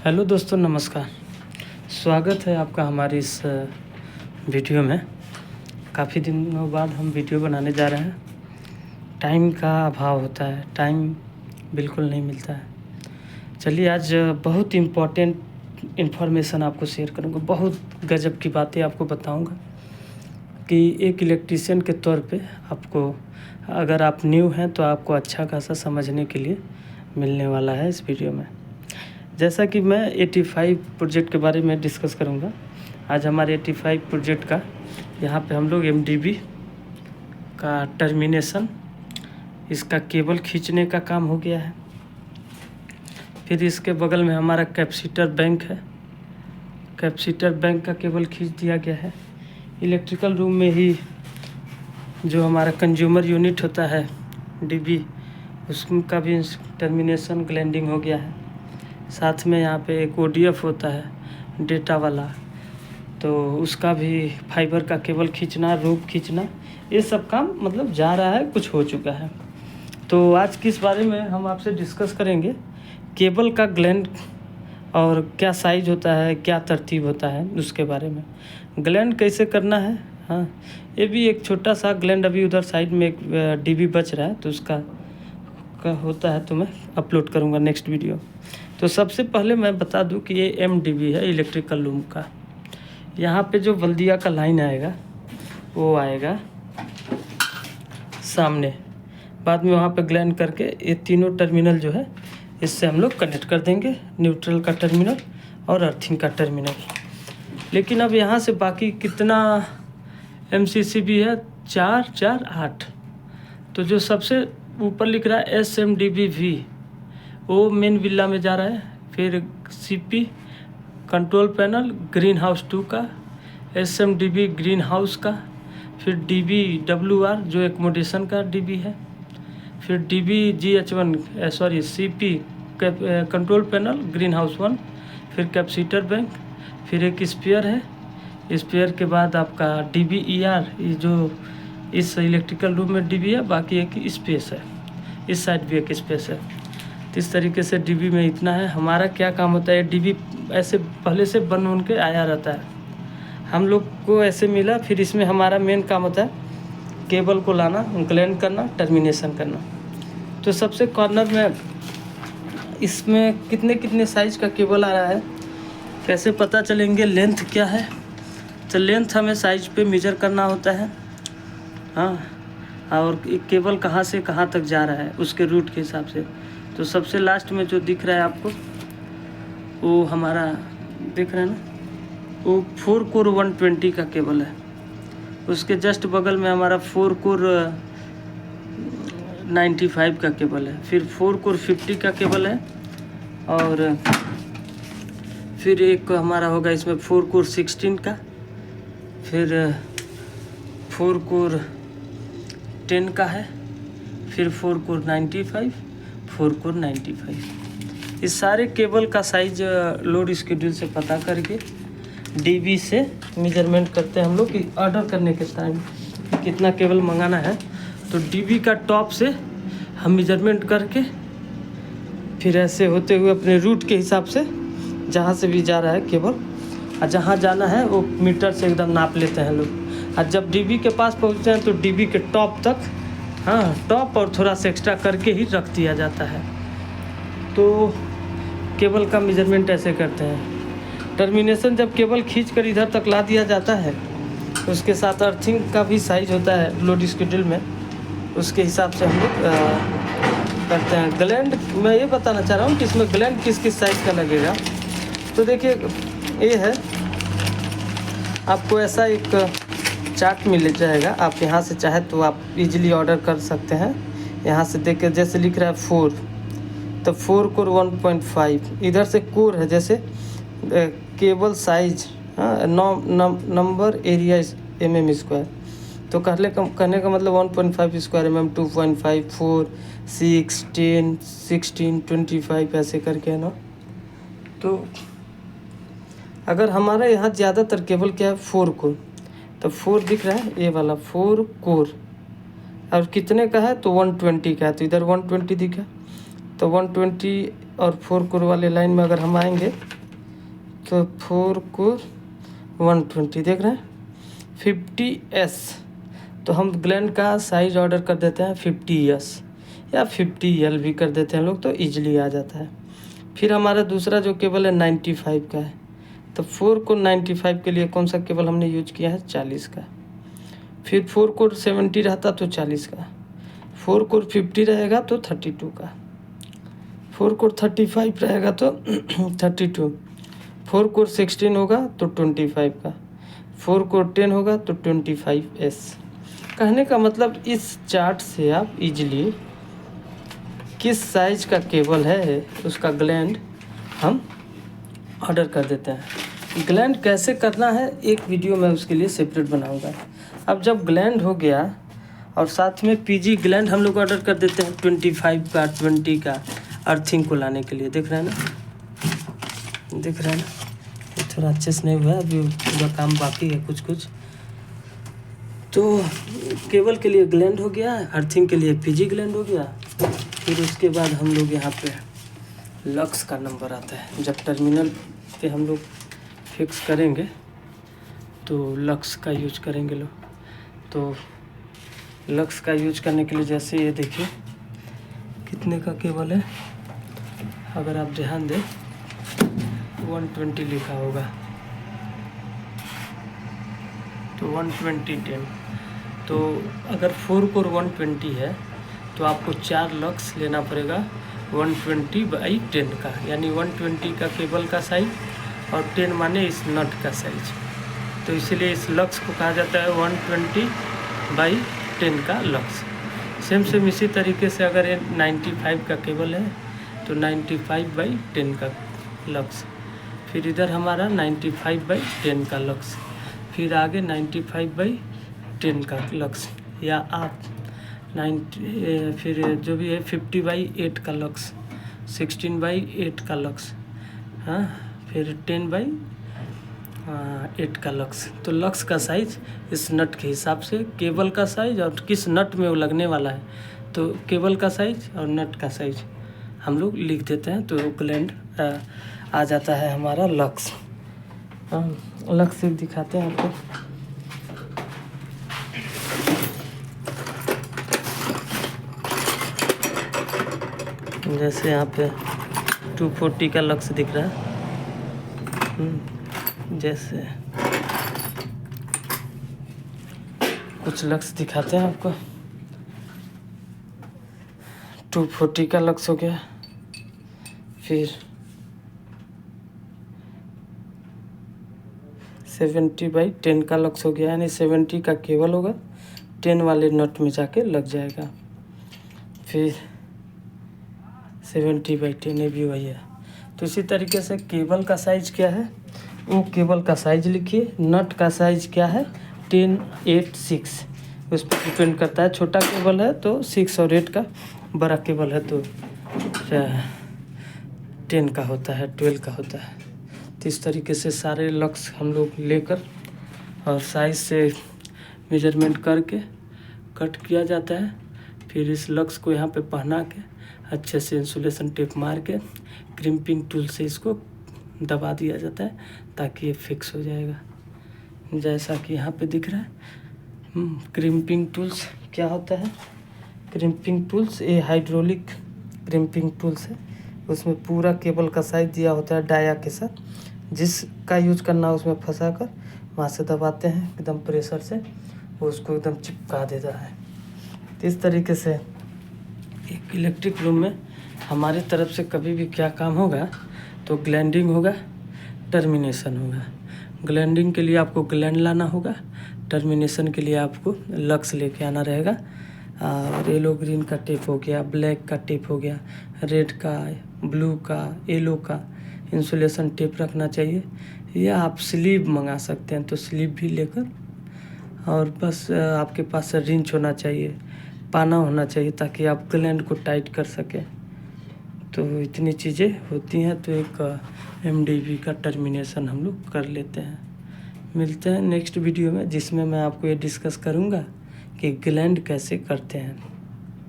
Hello दोस्तों, नमस्कार। स्वागत है आपका हमारी इस वीडियो में। काफ़ी दिनों बाद हम वीडियो बनाने जा रहे हैं। टाइम का अभाव होता है, टाइम बिल्कुल नहीं मिलता है। चलिए, आज बहुत इम्पोर्टेंट इन्फॉर्मेशन आपको शेयर करूँगा। बहुत गजब की बातें आपको बताऊँगा कि एक इलेक्ट्रीशियन के तौर पे आपको, अगर आप न्यू हैं तो आपको अच्छा खासा समझने के लिए मिलने वाला है इस वीडियो में। जैसा कि मैं 85 प्रोजेक्ट के बारे में डिस्कस करूंगा। आज हमारे 85 प्रोजेक्ट का यहाँ पे हम लोग एमडीबी का टर्मिनेशन, इसका केबल खींचने का काम हो गया है। फिर इसके बगल में हमारा कैपेसिटर बैंक है। कैपेसिटर बैंक का केबल खींच दिया गया है। इलेक्ट्रिकल रूम में ही जो हमारा कंज्यूमर यूनिट होता है डीबी, उसका भी टर्मिनेशन ग्लैंडिंग हो गया है। साथ में यहाँ पे एक ओडीएफ होता है डेटा वाला, तो उसका भी फाइबर का केबल खींचना, रूप खींचना, ये सब काम मतलब जा रहा है, कुछ हो चुका है। तो आज किस बारे में हम आपसे डिस्कस करेंगे, केबल का ग्लैंड और क्या साइज होता है, क्या तरतीब होता है, उसके बारे में। ग्लैंड कैसे करना है, हाँ, ये भी एक छोटा सा ग्लैंड अभी उधर साइड में एक डीबी बच रहा है, तो उसका होता है तो मैं अपलोड करूँगा नेक्स्ट वीडियो। तो सबसे पहले मैं बता दूं कि ये एमडीबी है इलेक्ट्रिकल रूम का। यहाँ पे जो बल्दिया का लाइन आएगा वो आएगा सामने, बाद में वहाँ पे ग्लैंड करके ये तीनों टर्मिनल जो है इससे हम लोग कनेक्ट कर देंगे, न्यूट्रल का टर्मिनल और अर्थिंग का टर्मिनल। लेकिन अब यहाँ से बाकी कितना एमसीसीबी है, 4 4 8। तो जो सबसे ऊपर लिख रहा है SMDBV, वो मेन विला में जा रहा है। फिर CP control panel green house 2 का, SMDB ग्रीन हाउस का, फिर DBWR जो एकोमोडेशन का DB है, फिर DBGH1 CP control panel green house 1, फिर कैपेसिटर बैंक, फिर एक स्पेयर है। स्पेयर के बाद आपका DBER, ये जो इस इलेक्ट्रिकल रूम में DB है, बाकी एक स्पेस है, इस साइड भी एक स्पेस है। इस तरीके से डीबी में इतना है। हमारा क्या काम होता है, डीबी ऐसे पहले से बन के आया रहता है, हम लोग को ऐसे मिला। फिर इसमें हमारा मेन काम होता है केबल को लाना, ग्लैंड करना, टर्मिनेशन करना। तो सबसे कॉर्नर में इसमें कितने कितने साइज का केबल आ रहा है, कैसे पता चलेंगे, लेंथ क्या है। तो लेंथ हमें साइज पे मेजर करना होता है, हाँ, और केबल कहाँ से कहाँ तक जा रहा है उसके रूट के हिसाब से। तो सबसे लास्ट में जो दिख रहा है आपको, वो हमारा दिख रहा है ना, वो 4 कोर 120 का केबल है। उसके जस्ट बगल में हमारा 4 कोर 95 का केबल है। फिर 4 कोर 50 का केबल है, और फिर एक हमारा होगा इसमें 4 कोर 16 का, फिर 4 कोर 10 का है, फिर 4 कोर 95, 4 कोर 95। इस सारे केबल का साइज लोड स्केड्यूल से पता करके डीबी से मेजरमेंट करते हैं हम लोग कि ऑर्डर करने के टाइम कितना केबल मंगाना है। तो डीबी का टॉप से हम मेजरमेंट करके फिर ऐसे होते हुए अपने रूट के हिसाब से जहाँ से भी जा रहा है केबल, और जहाँ जाना है वो मीटर से एकदम नाप लेते हैं लोग। और जब डीबी के पास पहुँचते हैं तो डीबी के टॉप तक, हाँ, टॉप और थोड़ा सा एक्स्ट्रा करके ही रख दिया जाता है। तो केबल का मेजरमेंट ऐसे करते हैं। टर्मिनेशन जब केबल खींचकर इधर तक ला दिया जाता है, उसके साथ अर्थिंग का भी साइज होता है लोड स्केड्यूल में, उसके हिसाब से हम लोग करते हैं। ग्लैंड मैं ये बताना चाह रहा हूँ कि इसमें ग्लैंड किस किस साइज़ का लगेगा। तो देखिए, ये है, आपको ऐसा एक चार्ट मिल जाएगा। आप यहाँ से चाहे तो आप इजीली ऑर्डर कर सकते हैं। यहाँ से देख के जैसे लिख रहा है 4, तो 4 कोर 1.5, इधर से कोर है, जैसे केबल साइज, हाँ, नंबर एरिया mm²। तो कहने का मतलब 1.5 स्क्वायर mm, 2.5, 4, 6, 10, 16, 25 ऐसे करके है ना। तो अगर हमारा यहाँ ज़्यादातर केबल क्या है, 4 कोर, तो 4 दिख रहा है, ये वाला 4 कोर, और कितने का है तो 120 का है, तो इधर 120 दिखा, तो 120 और 4 कोर वाले लाइन में अगर हम आएंगे तो 4 कोर 120 देख रहे हैं 50S। तो हम ग्लैंड का साइज ऑर्डर कर देते हैं 50S या 50L भी कर देते हैं लोग, तो ईजिली आ जाता है। फिर हमारा दूसरा जो केबल है 95 का है, तो 4 कोर 95 के लिए कौन सा केबल हमने यूज किया है 40 का। फिर 4 कोर 70 रहता तो 40 का, 4 कोर 50 रहेगा तो 32 का, 4 कोर 35 रहेगा तो 32, 4 कोर 16 होगा तो 25 का, 4 कोर 10 होगा तो 25S। कहने का मतलब इस चार्ट से आप इजीली किस साइज का केबल है उसका ग्लैंड हम ऑर्डर कर देते हैं। ग्लैंड कैसे करना है एक वीडियो मैं उसके लिए सेपरेट बनाऊंगा। अब जब ग्लैंड हो गया और साथ में पीजी ग्लैंड हम लोग ऑर्डर कर देते हैं 25 का 20 का अर्थिंग को लाने के लिए। देख रहे हैं ना, देख रहे हैं ना, ये थोड़ा अच्छे से नहीं हुआ है, अभी पूरा काम बाकी है कुछ कुछ। तो केबल के लिए ग्लैंड हो गया, अर्थिंग के लिए पीजी ग्लैंड हो गया। फिर उसके बाद हम लोग यहाँ पे लक्स का नंबर आता है। जब टर्मिनल पे हम लोग फिक्स करेंगे तो लक्स का यूज करेंगे लोग। तो लक्स का यूज करने के लिए जैसे ये देखिए कितने का केबल है, अगर आप ध्यान दें 120 लिखा होगा, तो 120/10। तो अगर 4 कोर 120 है तो आपको 4 लक्स लेना पड़ेगा 120/10 का, यानी 120 का केबल का साइज और 10 माने इस नट का साइज। तो इसीलिए इस लक्स को कहा जाता है 120/10 का लक्स। सेम इसी तरीके से अगर ये 95 का केबल है तो 95/10 का लक्स, फिर इधर हमारा 95/10 का लक्स, फिर आगे 95/10 का लक्स, या आप 90 फिर जो भी है 50/8 का लक्स, 16/8 का लक्स, हाँ, फिर 10/8 का लक्स। तो लक्स का साइज इस नट के हिसाब से, केबल का साइज और किस नट में वो लगने वाला है, तो केबल का साइज और नट का साइज हम लोग लिख देते हैं, तो ग्लैंड आ जाता है हमारा लक्स। लक्स से दिखाते हैं आपको। जैसे यहाँ पे 240 का लक्स दिख रहा है, जैसे कुछ लक्स दिखाते हैं आपको। 240 का लक्स हो गया, फिर 70/10 का लक्स हो गया, यानी 70 का केबल होगा, 10 वाले नट में जाके लग जाएगा। फिर 70/10 ये भी वही है। तो इसी तरीके से केबल का साइज क्या है वो केबल का साइज लिखिए, नट का साइज क्या है 10, 8, 6, उस पर डिपेंड करता है। छोटा केबल है तो 6 और 8 का, बड़ा केबल है तो 10 का होता है, 12 का होता है। तो इस तरीके से सारे लक्स हम लोग लेकर और साइज से मेजरमेंट करके कट किया जाता है। फिर इस लक्स को यहाँ पे पहना के अच्छे से इंसुलेशन टेप मार के क्रिम्पिंग टूल से इसको दबा दिया जाता है ताकि ये फिक्स हो जाएगा। जैसा कि यहाँ पे दिख रहा है क्रिम्पिंग टूल्स क्या होता है। क्रिम्पिंग टूल्स ये हाइड्रोलिक क्रिम्पिंग टूल्स है, उसमें पूरा केबल का साइज दिया होता है डाया के साथ, जिसका यूज करना उसमें फंसा कर वहाँ से दबाते हैं एकदम प्रेशर से, वो उसको एकदम चिपका देता है। तो इस तरीके से एक इलेक्ट्रिक रूम में हमारी तरफ से कभी भी क्या काम होगा तो ग्लैंडिंग होगा, टर्मिनेशन होगा। ग्लैंडिंग के लिए आपको ग्लैंड लाना होगा, टर्मिनेशन के लिए आपको लक्स लेके आना रहेगा। और येलो ग्रीन का टेप हो गया, ब्लैक का टेप हो गया, रेड का, ब्लू का, येलो का इंसुलेशन टेप रखना चाहिए, या आप स्लीव मंगा सकते हैं तो स्लीव भी लेकर, और बस आपके पास रिंच होना चाहिए, पाना होना चाहिए ताकि आप ग्लैंड को टाइट कर सकें। तो इतनी चीज़ें होती हैं, तो एक MDV का टर्मिनेशन हम लोग कर लेते हैं। मिलते हैं नेक्स्ट वीडियो में, जिसमें मैं आपको ये डिस्कस करूँगा कि ग्लैंड कैसे करते हैं।